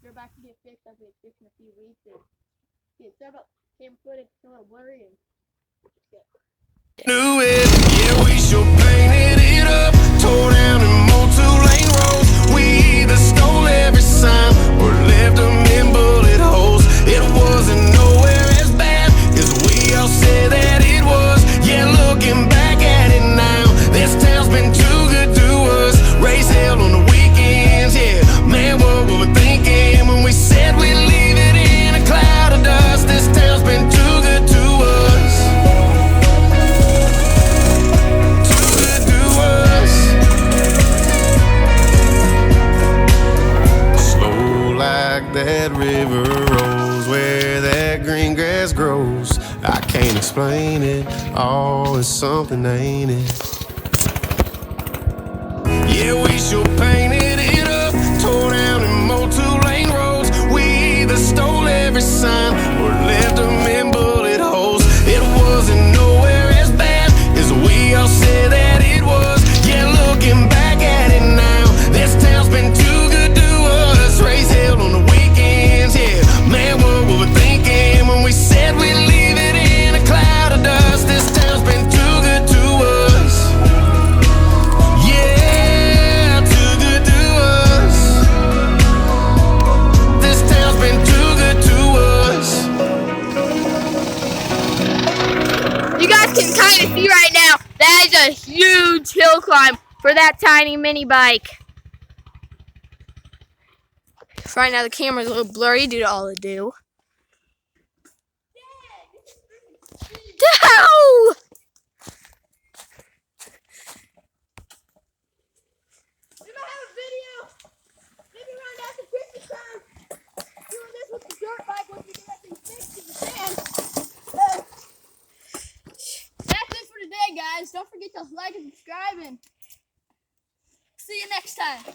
they're about to get fixed. I'll get fixed in a few weeks. And several camera footage, it's a little blurry. And Knew it, yeah, we sure painted it up. Tore down and mowed 2-lane roads. We either stole every sign or left them in bullet holes. It wasn't nowhere as bad as we all said that it was. Yeah, looking back at it now, this town's been too good to us. Raise hell on the weekends, yeah. Man, what were we thinking when we said we'd leave it in a cloud of dust? This town's been too good to us. That river rolls where that green grass grows. I can't explain it, all is something, ain't it? Yeah, we sure painted it up, tore down and mowed 2-lane roads. We either stole every sign or left them in bullet holes. It wasn't nowhere as bad as we all said that it was. Yeah, looking back at it now, this town's been too good to us. Raise hell on the weekends, yeah. Man, what were we thinking when we said we'd leave it in a cloud of dust? This town's been too good to us. Yeah, too good to us. This town's been too good to us. you guys can kind of see right now, that is a huge hill climb for that tiny mini bike. Right now the camera's a little blurry due to all the dew. Dow! We might have a video, maybe around after Christmas time, doing this with the dirt bike once we get that thing fixed in the sand. That's it for today, guys. Don't forget to like and subscribe, and see you next time.